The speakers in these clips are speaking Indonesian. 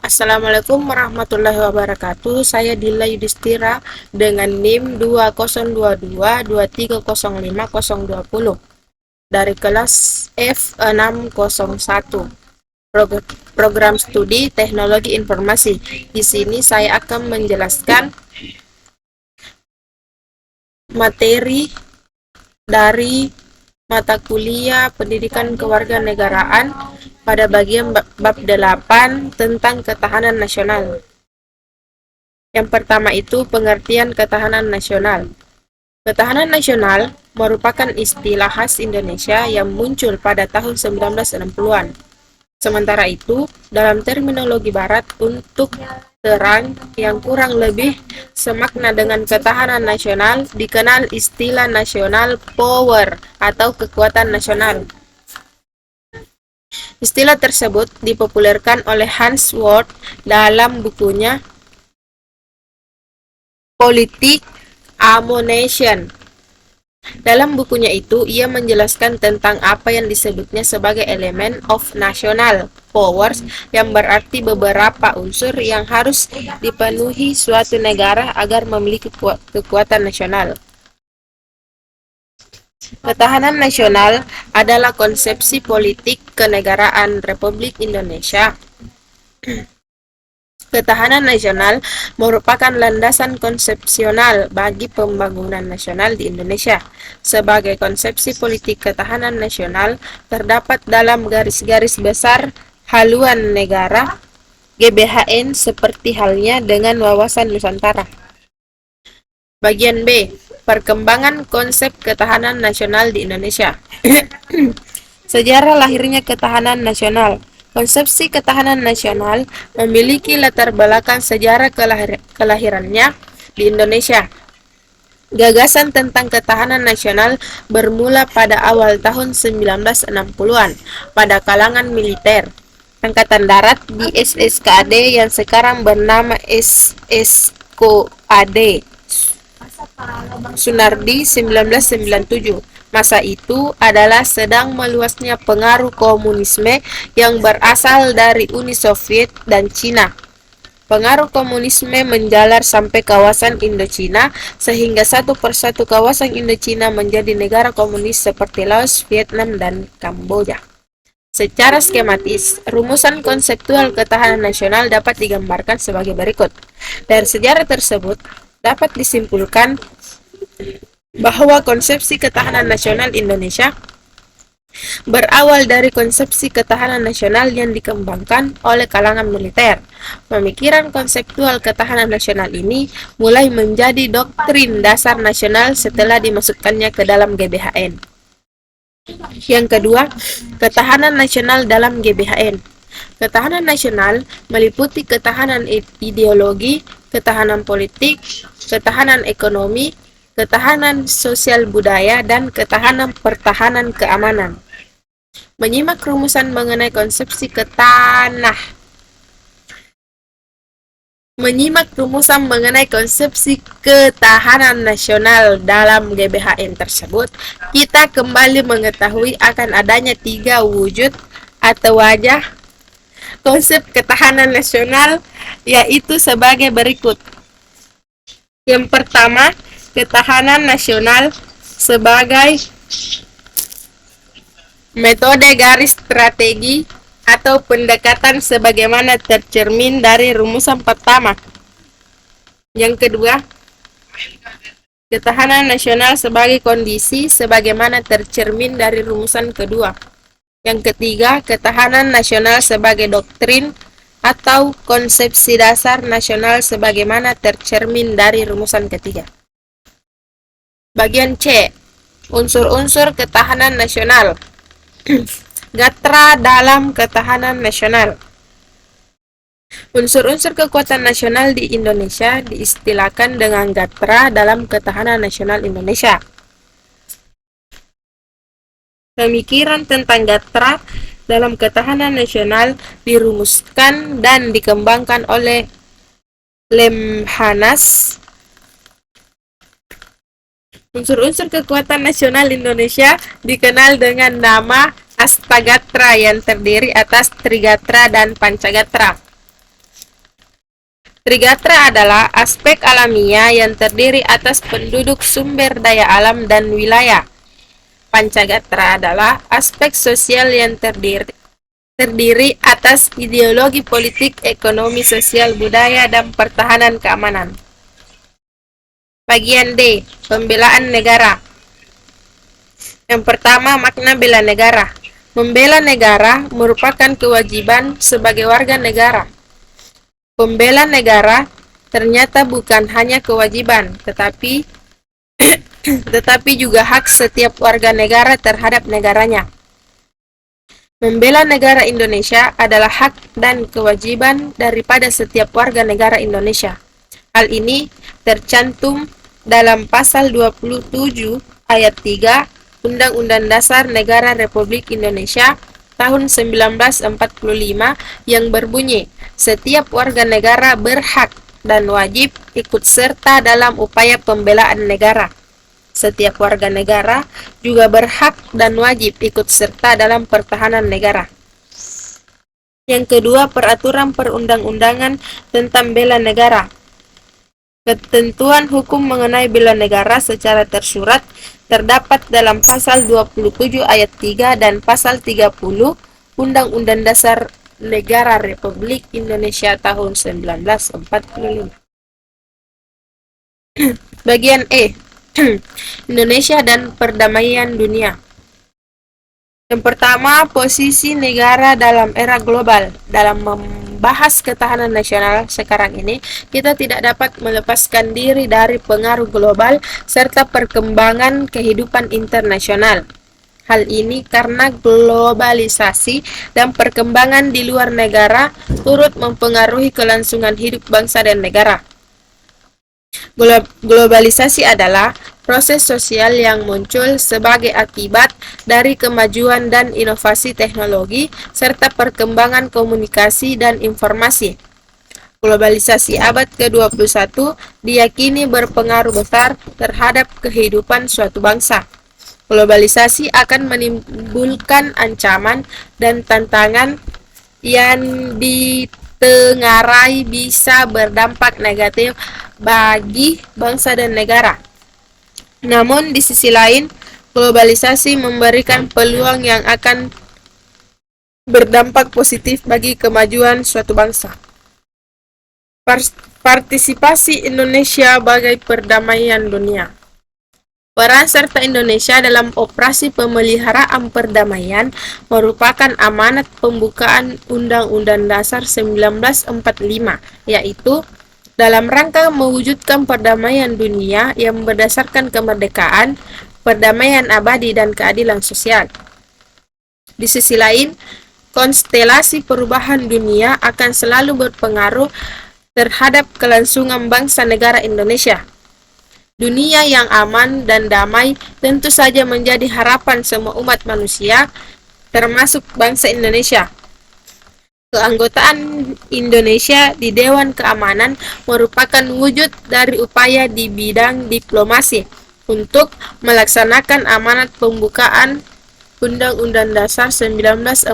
Assalamualaikum warahmatullahi wabarakatuh. Saya Dila Yudhistira dengan NIM 2022230520 dari kelas F601. Program studi Teknologi Informasi. Di sini saya akan menjelaskan materi dari mata kuliah Pendidikan Kewarganegaraan pada bagian bab 8 tentang ketahanan nasional. Yang pertama itu pengertian ketahanan nasional. Ketahanan nasional merupakan istilah khas Indonesia yang muncul pada tahun 1960-an. Sementara itu, dalam terminologi barat untuk terang yang kurang lebih semakna dengan ketahanan nasional dikenal istilah national power atau kekuatan nasional. Istilah tersebut dipopulerkan oleh Hans Ward dalam bukunya Politik Ammunition. Dalam bukunya itu, ia menjelaskan tentang apa yang disebutnya sebagai elemen of national powers, yang berarti beberapa unsur yang harus dipenuhi suatu negara agar memiliki kekuatan nasional. Ketahanan nasional adalah konsepsi politik kenegaraan Republik Indonesia. Ketahanan nasional merupakan landasan konsepsional bagi pembangunan nasional di Indonesia. Sebagai konsepsi politik ketahanan nasional terdapat dalam garis-garis besar haluan negara GBHN seperti halnya dengan wawasan Nusantara. Bagian B, perkembangan konsep ketahanan nasional di Indonesia. Sejarah lahirnya ketahanan nasional. Konsepsi ketahanan nasional memiliki latar belakang sejarah kelahirannya di Indonesia. Gagasan tentang ketahanan nasional bermula pada awal tahun 1960-an pada kalangan militer. Angkatan Darat di SSKAD yang sekarang bernama SSKOAD. Sunardi 1997. Masa itu adalah sedang meluasnya pengaruh komunisme yang berasal dari Uni Soviet dan Cina. Pengaruh komunisme menjalar sampai kawasan Indochina, sehingga satu persatu kawasan Indochina menjadi negara komunis seperti Laos, Vietnam, dan Kamboja. Secara skematis, rumusan konseptual ketahanan nasional dapat digambarkan sebagai berikut. Dari sejarah tersebut, dapat disimpulkan bahwa konsepsi ketahanan nasional Indonesia berawal dari konsepsi ketahanan nasional yang dikembangkan oleh kalangan militer. Pemikiran konseptual ketahanan nasional ini mulai menjadi doktrin dasar nasional setelah dimasukkannya ke dalam GBHN. Yang kedua, ketahanan nasional dalam GBHN. Ketahanan nasional meliputi ketahanan ideologi, ketahanan politik, ketahanan ekonomi, ketahanan sosial budaya, dan ketahanan pertahanan keamanan. Menyimak rumusan mengenai konsepsi ketahanan nasional dalam GBHN tersebut, kita kembali mengetahui akan adanya 3 wujud atau wajah konsep ketahanan nasional, yaitu sebagai berikut. Yang pertama, ketahanan nasional sebagai metode garis strategi atau pendekatan sebagaimana tercermin dari rumusan pertama. Yang kedua, ketahanan nasional sebagai kondisi sebagaimana tercermin dari rumusan kedua. Yang ketiga, ketahanan nasional sebagai doktrin atau konsepsi dasar nasional sebagaimana tercermin dari rumusan ketiga. Bagian C, unsur-unsur ketahanan nasional. Gatra dalam ketahanan nasional. Unsur-unsur kekuatan nasional di Indonesia diistilahkan dengan gatra dalam ketahanan nasional Indonesia. Pemikiran tentang gatra dalam ketahanan nasional dirumuskan dan dikembangkan oleh Lemhanas. Unsur-unsur kekuatan nasional Indonesia dikenal dengan nama Astagatra yang terdiri atas Trigatra dan Pancagatra. Trigatra adalah aspek alamiah yang terdiri atas penduduk, sumber daya alam, dan wilayah. Pancagatra adalah aspek sosial yang terdiri atas ideologi politik, ekonomi, sosial, budaya, dan pertahanan keamanan. Bagian D. Pembelaan negara. Yang pertama, makna bela negara. Membela negara merupakan kewajiban sebagai warga negara. Pembela negara ternyata bukan hanya kewajiban, tetapi juga hak setiap warga negara terhadap negaranya. Membela negara Indonesia adalah hak dan kewajiban daripada setiap warga negara Indonesia. Hal ini tercantum dalam pasal 27 ayat 3 Undang-Undang Dasar Negara Republik Indonesia tahun 1945 yang berbunyi, setiap warga negara berhak dan wajib ikut serta dalam upaya pembelaan negara. Setiap warga negara juga berhak dan wajib ikut serta dalam pertahanan negara. Yang kedua, peraturan perundang-undangan tentang bela negara. Ketentuan hukum mengenai bela negara secara tersurat terdapat dalam pasal 27 ayat 3 dan pasal 30 Undang-Undang Dasar Negara Republik Indonesia tahun 1945. Bagian E. Indonesia dan perdamaian dunia. Yang pertama, posisi negara dalam era global. Dalam membahas ketahanan nasional sekarang ini, kita tidak dapat melepaskan diri dari pengaruh global serta perkembangan kehidupan internasional. Hal ini karena globalisasi dan perkembangan di luar negara turut mempengaruhi kelangsungan hidup bangsa dan negara. Globalisasi adalah proses sosial yang muncul sebagai akibat dari kemajuan dan inovasi teknologi serta perkembangan komunikasi dan informasi. Globalisasi abad ke-21 diyakini berpengaruh besar terhadap kehidupan suatu bangsa. Globalisasi akan menimbulkan ancaman dan tantangan yang ditengarai bisa berdampak negatif bagi bangsa dan negara. Namun di sisi lain, globalisasi memberikan peluang yang akan berdampak positif bagi kemajuan suatu bangsa. Partisipasi Indonesia bagi perdamaian dunia. Peran serta Indonesia dalam operasi pemeliharaan perdamaian merupakan amanat pembukaan Undang-Undang Dasar 1945, yaitu dalam rangka mewujudkan perdamaian dunia yang berdasarkan kemerdekaan, perdamaian abadi, dan keadilan sosial. Di sisi lain, konstelasi perubahan dunia akan selalu berpengaruh terhadap kelangsungan bangsa negara Indonesia. Dunia yang aman dan damai tentu saja menjadi harapan semua umat manusia, termasuk bangsa Indonesia. Keanggotaan Indonesia di Dewan Keamanan merupakan wujud dari upaya di bidang diplomasi untuk melaksanakan amanat pembukaan Undang-Undang Dasar 1945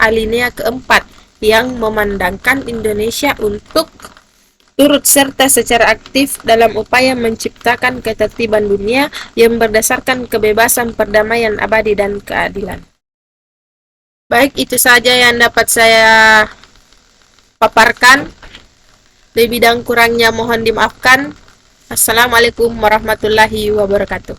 alinea keempat yang memandangkan Indonesia untuk turut serta secara aktif dalam upaya menciptakan ketertiban dunia yang berdasarkan kebebasan, perdamaian abadi, dan keadilan. Baik, itu saja yang dapat saya paparkan. Lebih dan kurangnya mohon dimaafkan. Assalamualaikum warahmatullahi wabarakatuh.